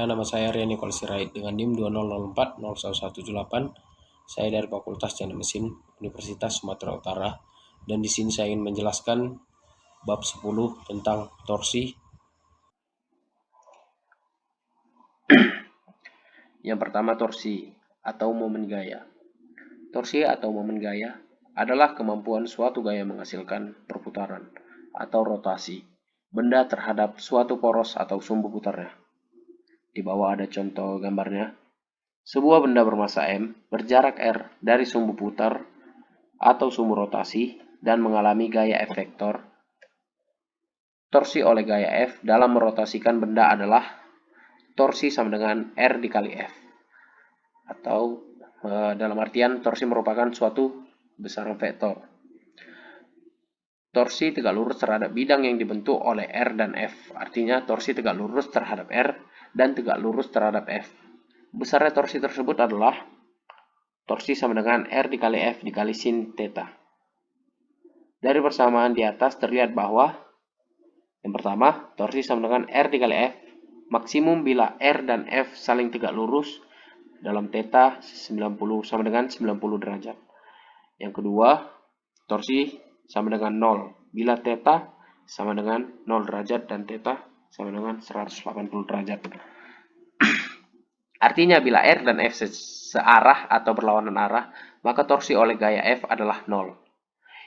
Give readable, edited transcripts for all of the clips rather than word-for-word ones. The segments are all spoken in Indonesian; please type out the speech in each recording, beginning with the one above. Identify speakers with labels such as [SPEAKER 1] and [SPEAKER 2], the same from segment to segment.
[SPEAKER 1] nama saya Rian Nicholas Sirait dengan NIM 2004-01178. Saya dari Fakultas Teknik Mesin Universitas Sumatera Utara, dan di sini saya ingin menjelaskan bab 10 tentang torsi. Yang pertama, torsi atau momen gaya. Torsi atau momen gaya adalah kemampuan suatu gaya menghasilkan perputaran atau rotasi benda terhadap suatu poros atau sumbu putarnya. Di bawah ada contoh gambarnya. Sebuah benda bermasa M berjarak R dari sumbu putar atau sumbu rotasi dan mengalami gaya F vektor. Torsi oleh gaya F dalam merotasikan benda adalah torsi sama dengan R dikali F. Atau dalam artian torsi merupakan suatu besaran vektor. Torsi tegak lurus terhadap bidang yang dibentuk oleh R dan F. Artinya torsi tegak lurus terhadap R dan tegak lurus terhadap F. Besarnya torsi tersebut adalah torsi sama dengan R dikali F dikali sin theta. Dari persamaan di atas terlihat bahwa yang pertama, torsi sama dengan R dikali F maksimum bila R dan F saling tegak lurus dalam theta 90 sama dengan 90 derajat. Yang kedua, torsi sama dengan 0 bila theta sama dengan 0 derajat dan theta sama dengan 180 derajat. Artinya bila R dan F searah atau berlawanan arah, maka torsi oleh gaya F adalah 0.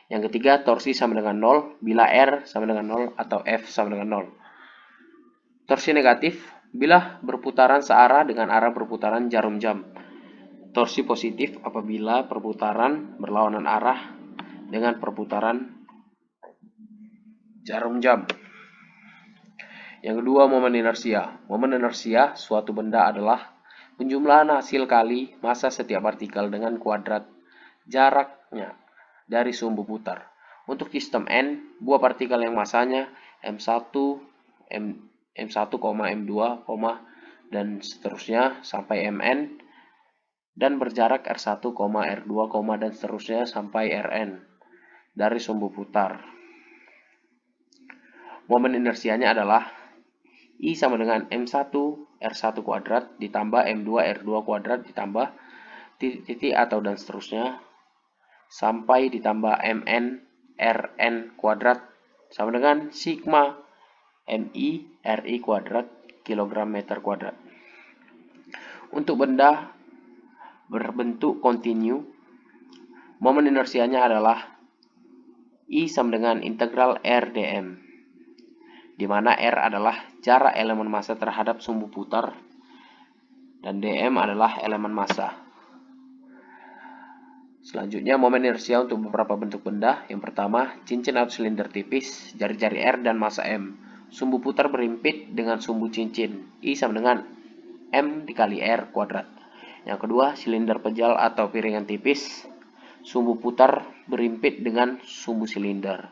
[SPEAKER 1] Yang ketiga, torsi sama dengan 0 bila R sama dengan 0 atau F sama dengan 0. Torsi negatif bila berputaran searah dengan arah berputaran jarum jam. Torsi positif apabila perputaran berlawanan arah dengan perputaran jarum jam. Yang kedua, momen inersia. Momen inersia suatu benda adalah penjumlahan hasil kali massa setiap partikel dengan kuadrat jaraknya dari sumbu putar. Untuk sistem N, buah partikel yang massanya M1, M1, M2, dan seterusnya sampai Mn, dan berjarak R1, R2, dan seterusnya sampai Rn dari sumbu putar. Momen inersianya adalah I sama dengan M1 R1 kuadrat ditambah M2 R2 kuadrat ditambah titik atau dan seterusnya sampai ditambah Mn Rn kuadrat sama dengan sigma Mi Ri kuadrat kilogram meter kuadrat. Untuk benda berbentuk kontinu, momen inersianya adalah I sama dengan integral R dm, di mana R adalah jarak elemen massa terhadap sumbu putar dan dm adalah elemen massa. Selanjutnya, momen inersia untuk beberapa bentuk benda. Yang pertama, cincin atau silinder tipis, jari-jari R dan massa M. Sumbu putar berhimpit dengan sumbu cincin, I sama dengan M dikali R kuadrat. Yang kedua, silinder pejal atau piringan tipis, sumbu putar berhimpit dengan sumbu silinder,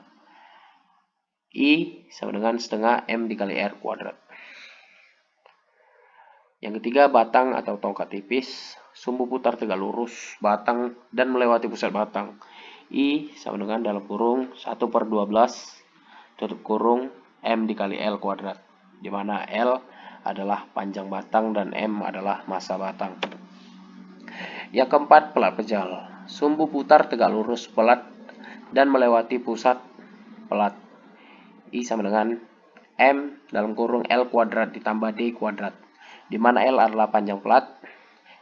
[SPEAKER 1] I sama dengan setengah M dikali R kuadrat. Yang ketiga, batang atau tongkat tipis, sumbu putar tegak lurus batang dan melewati pusat batang, I sama dengan dalam kurung 1/12 tutup kurung M dikali L kuadrat, di mana L adalah panjang batang dan M adalah massa batang. Yang keempat, pelat pejal, sumbu putar tegak lurus pelat dan melewati pusat pelat, I sama dengan M dalam kurung L kuadrat ditambah D kuadrat, di mana L adalah panjang pelat,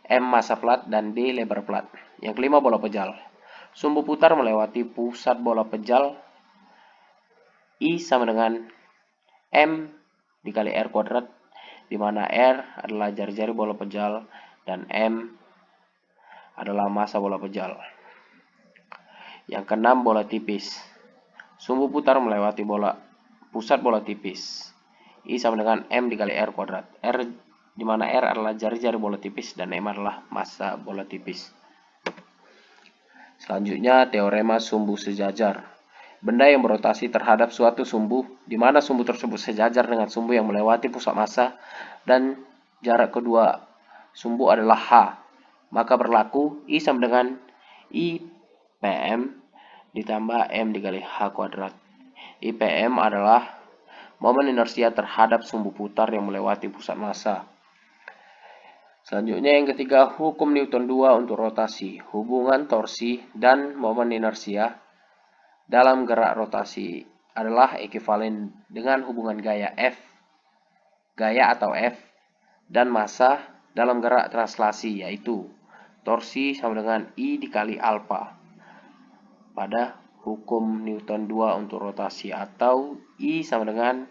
[SPEAKER 1] M massa pelat, dan D lebar pelat. Yang kelima, bola pejal, sumbu putar melewati pusat bola pejal, I sama dengan M dikali R kuadrat, di mana R adalah jari-jari bola pejal dan M adalah massa bola pejal. Yang keenam, bola tipis, sumbu putar melewati pusat bola tipis, I sama dengan M dikali R kuadrat, di mana R adalah jari-jari bola tipis dan M adalah massa bola tipis. Selanjutnya, teorema sumbu sejajar. Benda yang berotasi terhadap suatu sumbu, di mana sumbu tersebut sejajar dengan sumbu yang melewati pusat massa dan jarak kedua sumbu adalah H, maka berlaku I sama dengan I Pm ditambah M dikali H kuadrat. IPM adalah momen inersia terhadap sumbu putar yang melewati pusat massa. Selanjutnya yang ketiga, hukum Newton 2 untuk rotasi. Hubungan torsi dan momen inersia dalam gerak rotasi adalah ekuivalen dengan hubungan gaya atau F, dan massa dalam gerak translasi, yaitu torsi sama dengan I dikali alfa pada hukum Newton 2 untuk rotasi, atau I sama dengan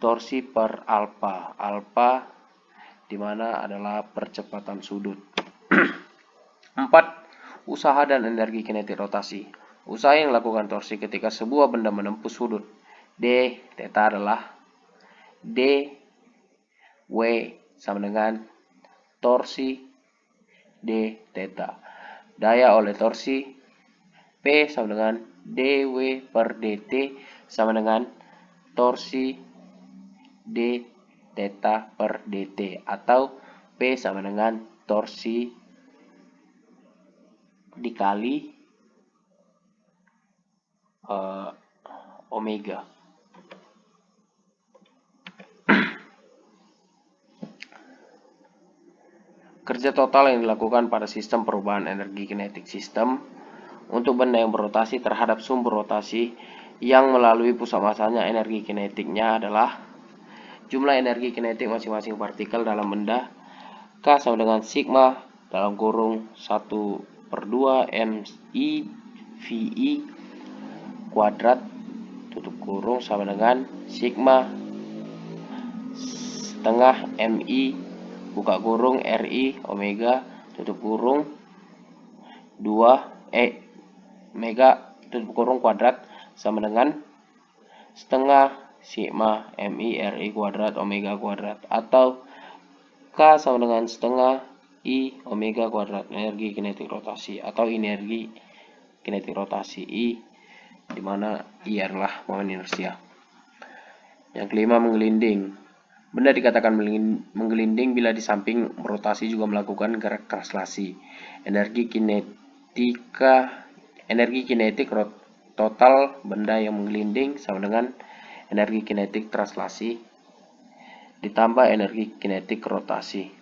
[SPEAKER 1] torsi per alfa. Alfa dimana adalah percepatan sudut. 4. Usaha dan energi kinetik rotasi. Usaha yang dilakukan torsi ketika sebuah benda menempuh sudut d theta adalah d w sama dengan torsi d theta. Daya oleh torsi P sama dengan dw per dt sama dengan torsi d theta per dt, atau P sama dengan torsi dikali omega. Kerja total yang dilakukan pada sistem perubahan energi kinetik sistem untuk benda yang berotasi terhadap sumber rotasi yang melalui pusat masanya, energi kinetiknya adalah jumlah energi kinetik masing-masing partikel dalam benda K sama dengan sigma dalam kurung 1/2 MI VI kuadrat tutup kurung sama dengan sigma setengah MI buka kurung RI omega tutup kurung 2 mega tutup kurung kuadrat sama dengan setengah sigma MI RI kuadrat omega kuadrat, atau K sama dengan setengah I omega kuadrat, energi kinetik rotasi atau energi kinetik rotasi I, dimana I adalah momen inersia. Yang kelima, menggelinding. Benda dikatakan menggelinding bila di samping rotasi juga melakukan gerak translasi. Energi kinetik total benda yang menggelinding sama dengan energi kinetik translasi ditambah energi kinetik rotasi.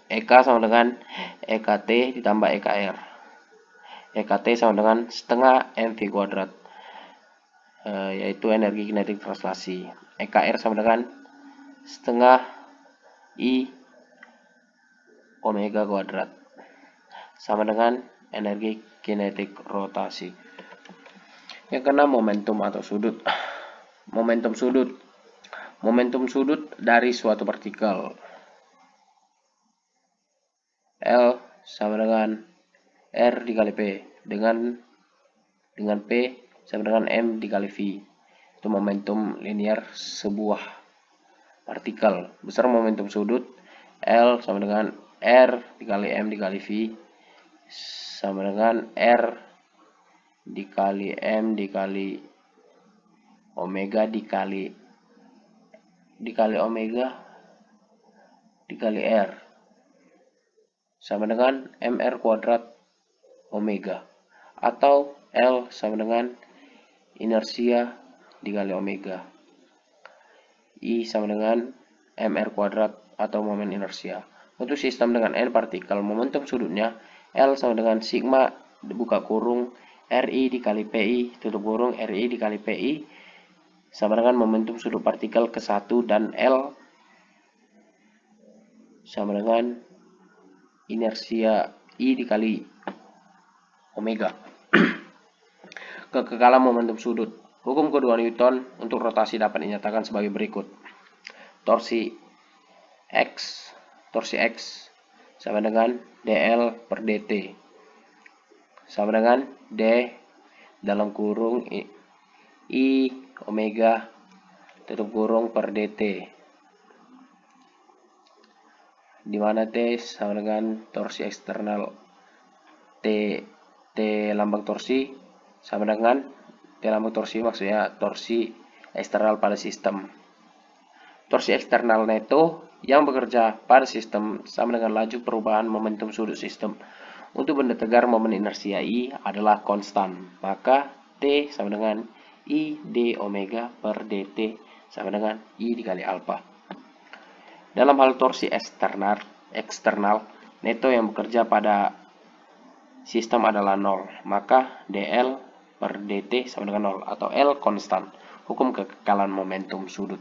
[SPEAKER 1] EK sama dengan EKT ditambah EKR. EKT sama dengan setengah MV kuadrat, yaitu energi kinetik translasi. EKR sama dengan setengah I omega kuadrat sama dengan energi kinetik rotasi. Yang keenam, momentum atau sudut. Momentum sudut. Momentum sudut dari suatu partikel L sama dengan R dikali P dengan P sama dengan M dikali V. Itu momentum linear sebuah partikel. Besar momentum sudut L sama dengan R dikali M dikali V sama dengan R dikali M dikali omega dikali omega dikali R sama dengan MR kuadrat omega, atau L sama dengan inersia dikali omega. I sama dengan MR kuadrat atau momen inersia. Untuk sistem dengan N partikel, momentum sudutnya L sama dengan sigma buka kurung RI dikali PI tutup kurung RI dikali PI sama dengan momentum sudut partikel ke-1, dan L sama dengan inersia I dikali omega. Kekekalan momentum sudut. Hukum kedua Newton untuk rotasi dapat dinyatakan sebagai berikut. Torsi X sama dengan dl per dt sama dengan d dalam kurung I omega tutup kurung per dt, di mana T sama dengan torsi eksternal T lambang torsi sama dengan T lambang torsi maksudnya torsi eksternal pada sistem. Torsi eksternal neto yang bekerja pada sistem sama dengan laju perubahan momentum sudut sistem. Untuk benda tegar, momen inersia I adalah konstan, maka T sama dengan I d omega per dt sama dengan I dikali alfa. Dalam hal torsi eksternal, eksternal, neto yang bekerja pada sistem adalah 0. Maka dl per dt sama dengan 0 atau L konstan. Hukum kekekalan momentum sudut.